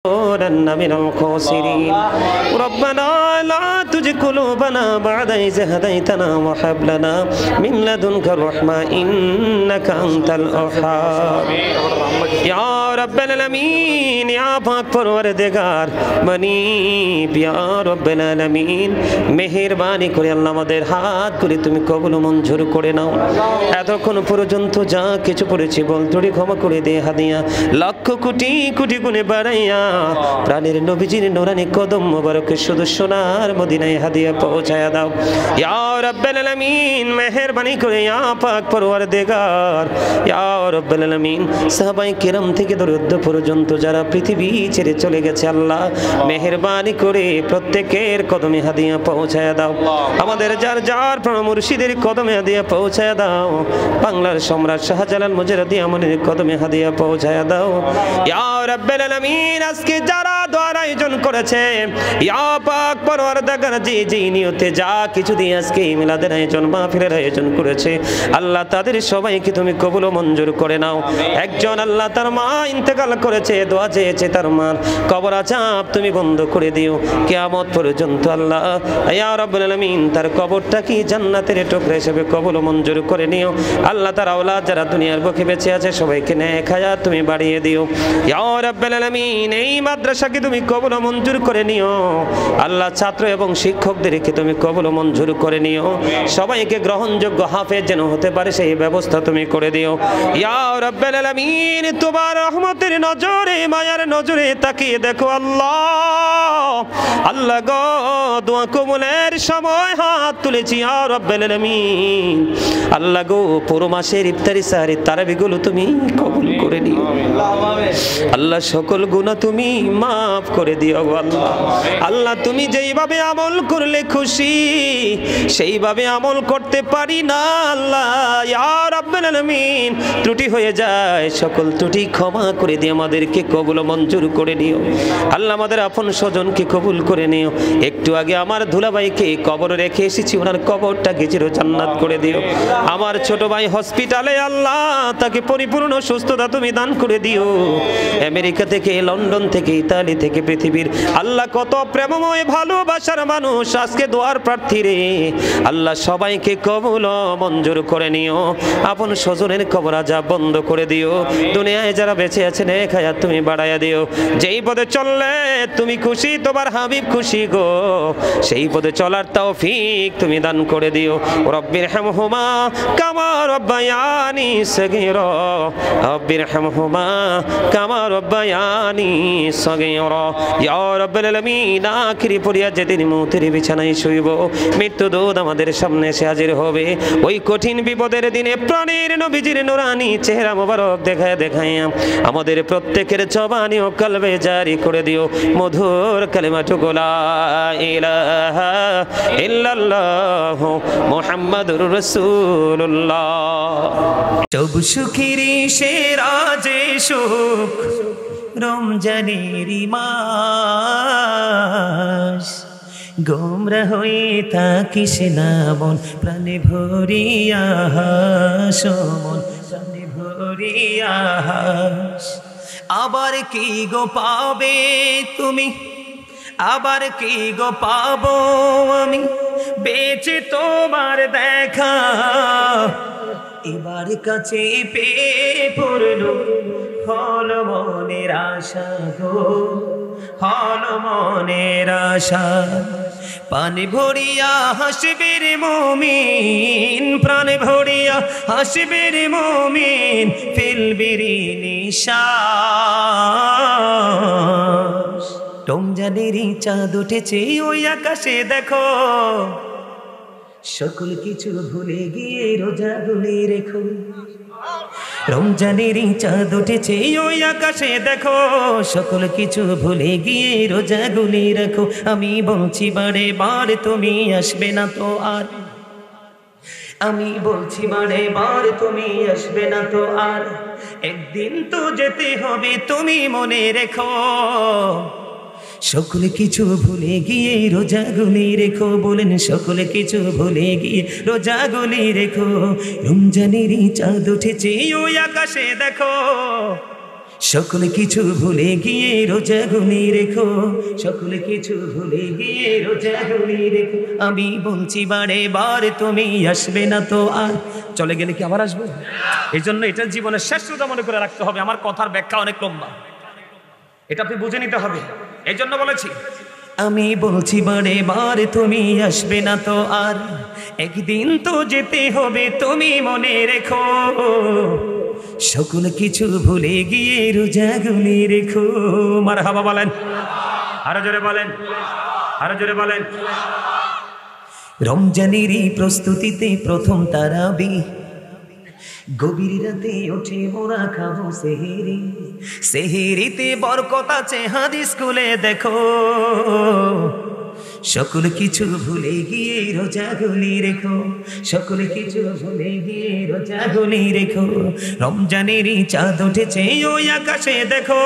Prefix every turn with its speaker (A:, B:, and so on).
A: من الخاسرين ربنا لا تزغ قلوبنا بعد إذ هديتنا وهب لنا من لدنك رحمة إنك أنت الوهاب يا رب العالمين يا পাক পরওয়ারদিগার মানিব ইয়া রব্বুল আলামিন মেহেরবানি করে আল্লাহ আমাদের হাত করে তুমি কবুল মঞ্জুর করে নাও। এতক্ষণ পর্যন্ত যা কিছু পড়েছি বল তোরে ক্ষমা করে দে হাদিয়া লক্ষ কোটি কোটি গুণে বাড়াইয়া প্রাণের নবীজির নূরানি কদম মোবারকে শুধু সোনার মদিনায় হাদিয়া পৌঁছায়া দাও ইয়া রব্বুল আলামিন মেহেরবানি করে ইয়া পাক পরওয়ারদিগার ইয়া রব্বুল আলামিন সাহাবায়ে কিরাম থেকে দরুদ পর্যন্ত যারা পৃথিবী ছেড়ে চলে গেছে আল্লাহ মেহেরবানি করে প্রত্যেকের কদমে হাদিয়া পৌঁছায়া দাও। আমাদের যার যার প্রাণ মুর্শিদের কদমে হাদিয়া পৌঁছায়া দাও। বাংলার সম্রাট শাহজালাল মুজাদ্দিদ আমনের কদমে হাদিয়া পৌঁছায়া দাও ইয়া রাব্বুল আলামিন। আজকে যারা দোয়ার আয়োজন করেছে ইয়া পাক পরওয়ারদিগার জি নিয়তে যা কিছু দিয়ে আজকে মিলাদের আয়োজন মাহফিলের আয়োজন করেছে আল্লাহ তাদের সবাইকে তুমি কবুল ও মঞ্জুর করে নাও। একজন আল্লাহ তার মা ইন্তেকাল করেছে দোয়া চেয়েছে তার মার কবর আযাব তুমি বন্ধ করে দিও কিয়ামত পর্যন্ত আল্লাহ ইয়া রাব্বুল আলামিন তার কবরটা কি জান্নাতের টুকরা হিসেবে কবুল ও মঞ্জুর করে নিও আল্লাহ। তার আওলাদ যারা দুনিয়ার বুকে বেঁচে আছে সবাইকে নেক হায়াত তুমি বাড়িয়ে দিও ইয়া রাব্বুল আলামিন। এই মাদ্রাসাকে তুমি কবুল ও মঞ্জুর করে নিও আল্লাহ। ছাত্র এবং শিক্ষকদেরকে তুমি কবুল ও মঞ্জুর করে নিও সবাইকে গ্রহণযোগ্য হাফেজ যেন হতে পারে সেই ব্যবস্থা তুমি করে দিও ইয়া রাব্বুল আলামিন। তোমার রহমতের নজরে মায়ার নজরে তাকিয়ে দেখো আল্লাহ আল্লাহ গো দোয়া কবুলের সময় হাত তুলেছি ইয়া রাব্বুল আলামিন আল্লাহ গো পুরো মাসের ইফতারি সাহারি তারাবিগুলো তুমি কবুল করে নিও আল্লাহ। সকল গুনাহ তুমি মাফ করে দিও আল্লাহ। আল্লাহ তুমি যেইভাবে আমল করলে খুশি সেইভাবে আমল করতে পারি না আল্লাহ ইয়া রাব্বুল আলামিন। ত্রুটি হয়ে যায় সকল ত্রুটি ক্ষমা করে দিয়ে আমাদেরকে কবুল ও মঞ্জুর করে নিও আল্লাহ। আমাদের আপন স্বজনকে কবুল করে নিও। একটু আগে আমার দুলাভাইকে কবরে রেখে এসেছি ওনার কবরটাকে চির জান্নাত করে দিও। আমার ছোট ভাই হসপিটালে আল্লাহ তাকে পরিপূর্ণ সুস্থতা তুমি দান করে দিও। আমেরিকা থেকে লন্ডন থেকে ইতালি থেকে পৃথিবীর আল্লাহ কত প্রেমময় ভালোবাসার মানুষ আজকে দোয়ার প্রার্থী রে আল্লাহ সবাইকে কবুল ও মঞ্জুর করে নিও। আপন স্বজনের কবর আযাব বন্ধ করে দিও। দুনিয়ায় যারা বেঁচে আছে নেক হায়াত তুমি বাড়াইয়া দিও। যেই পথে চললে তুমি খুশি তোমার হাবিব খুশি গো সেই পথে চলার তৌফিক তুমি দান করে দিও। রব্বির হামহুমা কামা রব্বায়ানি সগীরা রব্বির হামহুমা কামা রব্বায়ানি সগীরা ইয়া রাব্বুল আলামিন। আখিরি পরিয়া যেদিন মৌতের বিছানায় শুইব মৃত্যু দূত আমাদের সামনে এসে হাজির হবে ওই কঠিন বিপদের দিনে প্রাণের নবীজির নূরানি চেহারা মোবারক দেখায় দেখাইয়া আমাদের প্রত্যেকের জবানি ও কলবে জারি করে দিও মধুর কালিমাটুকু লা ইলাহা ইল্লাল্লাহ মুহাম্মাদুর রাসূলুল্লাহ। সব সুখেরই সেরা যে সুখ রমজানের মাস গোমরা হয়ে থাকিস না মন প্রাণে ভরিয়া হাস মন প্রাণে ভরিয়া হাস। আবার কি গো পাবে তুমি আবার কি গো পাবো আমি বেঁচে তোমার দেখা এবার কাছে পেয়ে পড়লো হল মনের আশা গো হল মনের আশা। পানি ভরিয়া হাসবে রে মুমিন প্রাণে ভরিয়া হাসবে রে মুমিন ফেলবে রে নিঃশ্বাস। রমজানেরই চাঁদ উঠেছে ওই আকাশে দেখো সকল কিছু ভুলে গিয়ে রোজা গুলি রেখো। রমজানেরই চাঁদ উঠেছে ওই আকাশে দেখো সকল কিছু ভুলে গিয়ে রোজা গুলি রেখো। আমি বলছি বারে বার তুমি আসবে না তো আর আমি বলছি বারে বার তুমি আসবে না তো আর একদিন তো যেতে হবে তুমি মনে রেখো। সকল কিছু ভুলে গিয়ে রোজাগুলি রেখো বলেন সকল কিছু ভুলে গিয়ে রোজাগুলি রেখো। রমজানেরই চাঁদ উঠেছে ওই আকাশে দেখো
B: সকল কিছু ভুলে গিয়ে রোজা গুনি রেখো, সকল কিছু ভুলে গিয়ে রোজা গুনি রেখো। আমি বলছি বারে বার তুমি আসবে না তো আর, চলে গেলে কি আবার আসবো? এই জন্য এটা জীবনের শেষ রোজা মনে করে রাখতে হবে। আমার কথার ব্যাখ্যা অনেক লম্বা, এটা আপনি বুঝে নিতে হবে। এই জন্য বলেছি আমি বলছি বারে বার তুমি আসবে না তো আর, একদিন তো যেতে হবে তুমি মনে রেখো, সকল কিছু ভুলে গিয়ে রোজা গুনি রেখো। মারহাবা বলেন, আরো জোরে বলেন, আরো জোরে বলেন। রমজানেরই প্রস্তুতিতে প্রথম তারাবি, গভীর রাতে ওঠে মোরা খাবো সেহেরি, সেহেরিতে বরকত আছে হাদিস খুলে দেখো, সকল কিছু ভুলে গিয়ে রোজা গুনি রেখো, সকল কিছু ভুলে গিয়ে রোজা গুনি রেখো। রমজানেরই চাঁদ উঠেছে ওই আকাশে দেখো।